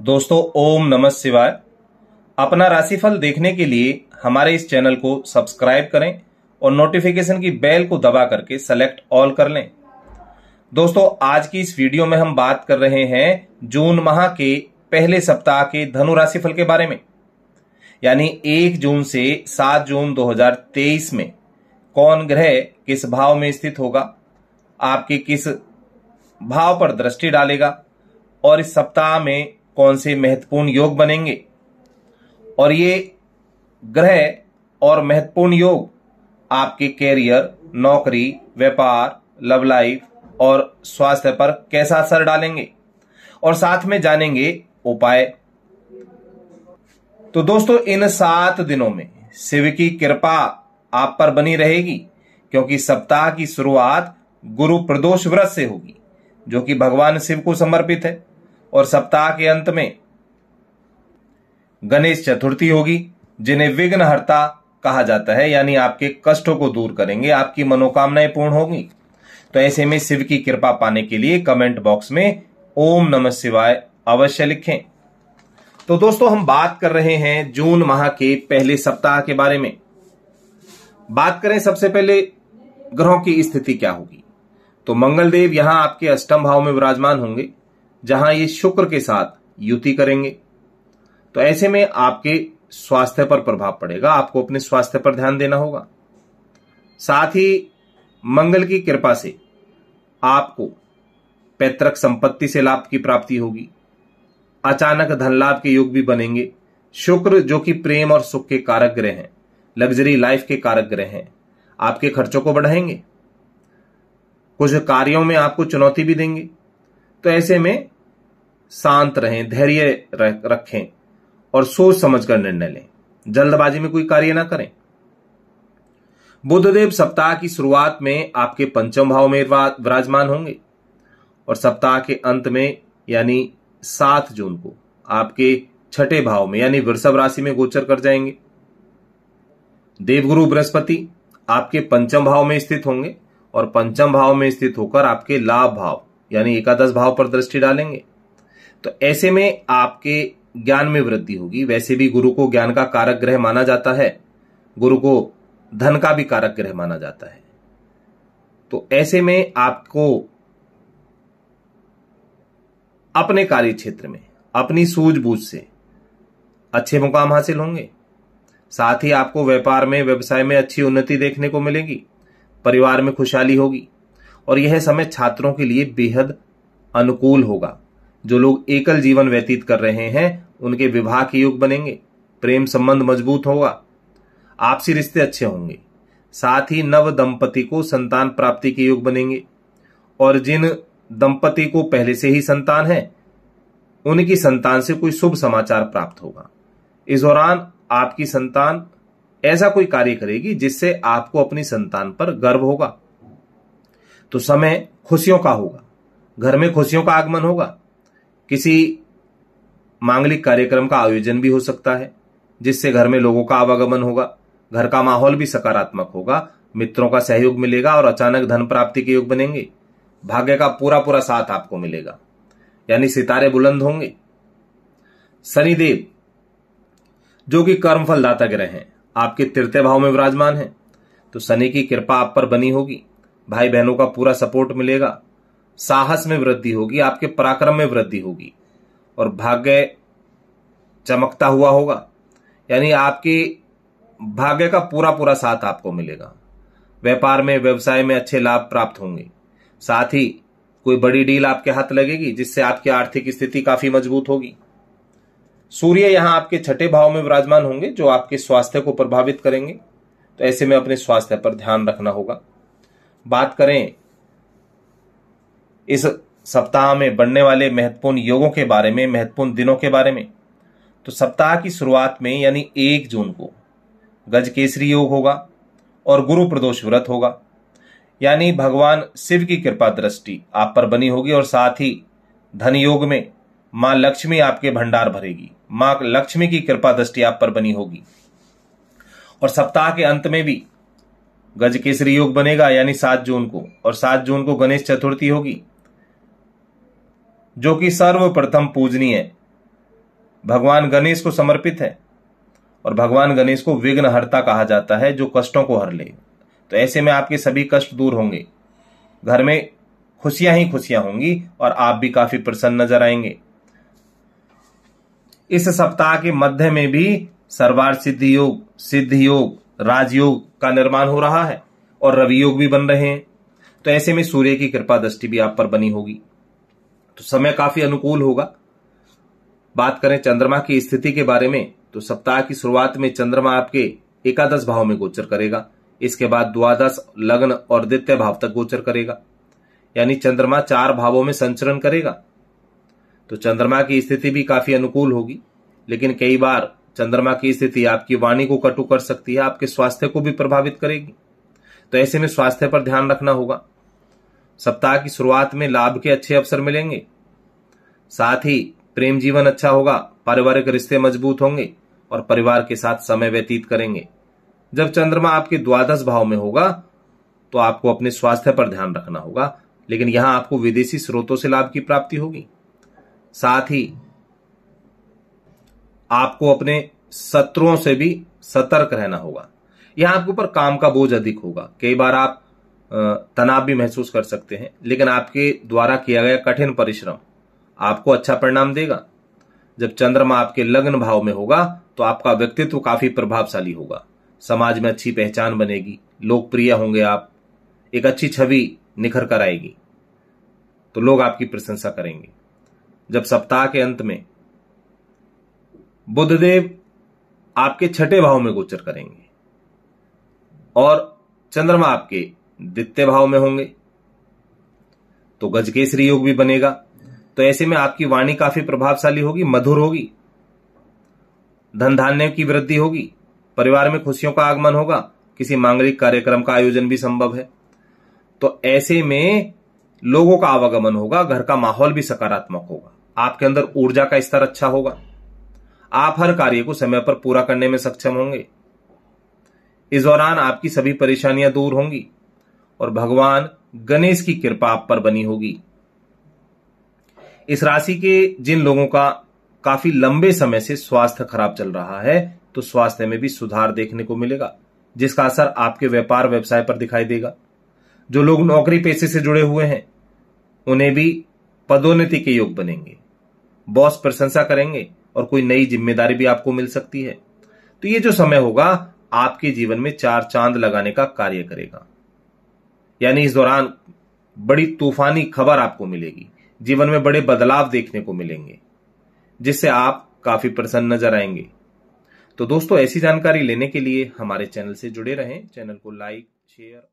दोस्तों ओम नमः शिवाय। अपना राशिफल देखने के लिए हमारे इस चैनल को सब्सक्राइब करें और नोटिफिकेशन की बेल को दबा करके सेलेक्ट ऑल कर लें। दोस्तों आज की इस वीडियो में हम बात कर रहे हैं जून माह के पहले सप्ताह के धनु राशिफल के बारे में, यानी 1 जून से 7 जून 2023 में कौन ग्रह किस भाव में स्थित होगा, आपके किस भाव पर दृष्टि डालेगा और इस सप्ताह में कौन से महत्वपूर्ण योग बनेंगे। और ये ग्रह और महत्वपूर्ण योग आपके कैरियर, नौकरी, व्यापार, लव लाइफ और स्वास्थ्य पर कैसा असर डालेंगे, और साथ में जानेंगे उपाय। तो दोस्तों इन 7 दिनों में शिव की कृपा आप पर बनी रहेगी, क्योंकि सप्ताह की शुरुआत गुरु प्रदोष व्रत से होगी जो कि भगवान शिव को समर्पित है, और सप्ताह के अंत में गणेश चतुर्थी होगी जिन्हें विघ्नहर्ता कहा जाता है, यानी आपके कष्टों को दूर करेंगे, आपकी मनोकामनाएं पूर्ण होंगी। तो ऐसे में शिव की कृपा पाने के लिए कमेंट बॉक्स में ओम नमः शिवाय अवश्य लिखें। तो दोस्तों हम बात कर रहे हैं जून माह के पहले सप्ताह के बारे में। बात करें सबसे पहले ग्रहों की स्थिति क्या होगी, तो मंगल देव यहां आपके अष्टम भाव में विराजमान होंगे, जहां ये शुक्र के साथ युति करेंगे। तो ऐसे में आपके स्वास्थ्य पर प्रभाव पड़ेगा, आपको अपने स्वास्थ्य पर ध्यान देना होगा। साथ ही मंगल की कृपा से आपको पैतृक संपत्ति से लाभ की प्राप्ति होगी, अचानक धन लाभ के योग भी बनेंगे। शुक्र जो कि प्रेम और सुख के कारक ग्रह हैं, लग्जरी लाइफ के कारक ग्रह हैं, आपके खर्चों को बढ़ाएंगे, कुछ कार्यों में आपको चुनौती भी देंगे। तो ऐसे में शांत रहें, धैर्य रखें और सोच समझकर निर्णय लें, जल्दबाजी में कोई कार्य ना करें। बुधदेव सप्ताह की शुरुआत में आपके पंचम भाव में विराजमान होंगे और सप्ताह के अंत में यानी 7 जून को आपके छठे भाव में यानी वृषभ राशि में गोचर कर जाएंगे। देवगुरु बृहस्पति आपके पंचम भाव में स्थित होंगे और पंचम भाव में स्थित होकर आपके लाभ भाव यानी एकादश भाव पर दृष्टि डालेंगे। तो ऐसे में आपके ज्ञान में वृद्धि होगी। वैसे भी गुरु को ज्ञान का कारक ग्रह माना जाता है, गुरु को धन का भी कारक ग्रह माना जाता है। तो ऐसे में आपको अपने कार्य क्षेत्र में अपनी सूझबूझ से अच्छे मुकाम हासिल होंगे। साथ ही आपको व्यापार में, व्यवसाय में अच्छी उन्नति देखने को मिलेगी, परिवार में खुशहाली होगी और यह समय छात्रों के लिए बेहद अनुकूल होगा। जो लोग एकल जीवन व्यतीत कर रहे हैं उनके विवाह के योग बनेंगे, प्रेम संबंध मजबूत होगा, आपसी रिश्ते अच्छे होंगे। साथ ही नव दंपति को संतान प्राप्ति के योग बनेंगे और जिन दंपति को पहले से ही संतान है उनकी संतान से कोई शुभ समाचार प्राप्त होगा। इस दौरान आपकी संतान ऐसा कोई कार्य करेगी जिससे आपको अपनी संतान पर गर्व होगा। तो समय खुशियों का होगा, घर में खुशियों का आगमन होगा। किसी मांगलिक कार्यक्रम का आयोजन भी हो सकता है जिससे घर में लोगों का आवागमन होगा, घर का माहौल भी सकारात्मक होगा, मित्रों का सहयोग मिलेगा और अचानक धन प्राप्ति के योग बनेंगे। भाग्य का पूरा साथ आपको मिलेगा, यानी सितारे बुलंद होंगे। शनिदेव जो कि कर्मफलदाता ग्रह हैं आपके तृतीय भाव में विराजमान है, तो शनि की कृपा आप पर बनी होगी, भाई बहनों का पूरा सपोर्ट मिलेगा, साहस में वृद्धि होगी, आपके पराक्रम में वृद्धि होगी और भाग्य चमकता हुआ होगा, यानी आपके भाग्य का पूरा साथ आपको मिलेगा। व्यापार में, व्यवसाय में अच्छे लाभ प्राप्त होंगे। साथ ही कोई बड़ी डील आपके हाथ लगेगी जिससे आपकी आर्थिक स्थिति काफी मजबूत होगी। सूर्य यहां आपके छठे भाव में विराजमान होंगे जो आपके स्वास्थ्य को प्रभावित करेंगे, तो ऐसे में अपने स्वास्थ्य पर ध्यान रखना होगा। बात करें इस सप्ताह में बढ़ने वाले महत्वपूर्ण योगों के बारे में, महत्वपूर्ण दिनों के बारे में, तो सप्ताह की शुरुआत में यानी 1 जून को गजकेसरी योग होगा और गुरु प्रदोष व्रत होगा, यानी भगवान शिव की कृपा दृष्टि आप पर बनी होगी और साथ ही धन योग में मां लक्ष्मी आपके भंडार भरेगी, मां लक्ष्मी की कृपा दृष्टि आप पर बनी होगी। और सप्ताह के अंत में भी गजकेसरी योग बनेगा यानी 7 जून को, और 7 जून को गणेश चतुर्थी होगी जो कि सर्वप्रथम पूजनीय भगवान गणेश को समर्पित है और भगवान गणेश को विघ्नहर्ता कहा जाता है, जो कष्टों को हर ले। तो ऐसे में आपके सभी कष्ट दूर होंगे, घर में खुशियां ही खुशियां होंगी और आप भी काफी प्रसन्न नजर आएंगे। इस सप्ताह के मध्य में भी सर्वार्थ सिद्धि योग, राजयोग का निर्माण हो रहा है और रवि योग भी बन रहे हैं। तो ऐसे में सूर्य की कृपा दृष्टि भी आप पर बनी होगी, तो समय काफी अनुकूल होगा। बात करें चंद्रमा की स्थिति के बारे में, तो सप्ताह की शुरुआत में चंद्रमा आपके एकादश भाव में गोचर करेगा। इसके बाद द्वादश, लग्न और द्वितीय भाव तक गोचर करेगा, यानी चंद्रमा 4 भावों में संचरण करेगा। तो चंद्रमा की स्थिति भी काफी अनुकूल होगी, लेकिन कई बार चंद्रमा की स्थिति आपकी वाणी को कटु कर सकती है, आपके स्वास्थ्य को भी प्रभावित करेगी। तो ऐसे में स्वास्थ्य पर ध्यान रखना होगा। सप्ताह की शुरुआत में लाभ के अच्छे अवसर मिलेंगे, साथ ही प्रेम जीवन अच्छा होगा, पारिवारिक रिश्ते मजबूत होंगे और परिवार के साथ समय व्यतीत करेंगे। जब चंद्रमा आपके द्वादश भाव में होगा तो आपको अपने स्वास्थ्य पर ध्यान रखना होगा, लेकिन यहां आपको विदेशी स्रोतों से लाभ की प्राप्ति होगी। साथ ही आपको अपने शत्रुओं से भी सतर्क रहना होगा। यहां आपके ऊपर काम का बोझ अधिक होगा, कई बार आप तनाव भी महसूस कर सकते हैं, लेकिन आपके द्वारा किया गया कठिन परिश्रम आपको अच्छा परिणाम देगा। जब चंद्रमा आपके लग्न भाव में होगा तो आपका व्यक्तित्व काफी प्रभावशाली होगा, समाज में अच्छी पहचान बनेगी, लोकप्रिय होंगे आप, एक अच्छी छवि निखर कर आएगी, तो लोग आपकी प्रशंसा करेंगे। जब सप्ताह के अंत में बुधदेव आपके 6ठे भाव में गोचर करेंगे और चंद्रमा आपके द्वितीय भाव में होंगे, तो गजकेसरी योग भी बनेगा। तो ऐसे में आपकी वाणी काफी प्रभावशाली होगी, मधुर होगी, धन धान्य की वृद्धि होगी, परिवार में खुशियों का आगमन होगा, किसी मांगलिक कार्यक्रम का आयोजन भी संभव है। तो ऐसे में लोगों का आवागमन होगा, घर का माहौल भी सकारात्मक होगा, आपके अंदर ऊर्जा का स्तर अच्छा होगा, आप हर कार्य को समय पर पूरा करने में सक्षम होंगे। इस दौरान आपकी सभी परेशानियां दूर होंगी और भगवान गणेश की कृपा आप पर बनी होगी। इस राशि के जिन लोगों का काफी लंबे समय से स्वास्थ्य खराब चल रहा है, तो स्वास्थ्य में भी सुधार देखने को मिलेगा, जिसका असर आपके व्यापार व्यवसाय पर दिखाई देगा। जो लोग नौकरी पेशे से जुड़े हुए हैं उन्हें भी पदोन्नति के योग बनेंगे, बॉस प्रशंसा करेंगे और कोई नई जिम्मेदारी भी आपको मिल सकती है। तो ये जो समय होगा आपके जीवन में 4 चांद लगाने का कार्य करेगा, यानी इस दौरान बड़ी तूफानी खबर आपको मिलेगी, जीवन में बड़े बदलाव देखने को मिलेंगे, जिससे आप काफी प्रसन्न नजर आएंगे। तो दोस्तों, ऐसी जानकारी लेने के लिए हमारे चैनल से जुड़े रहें। चैनल को लाइक, शेयर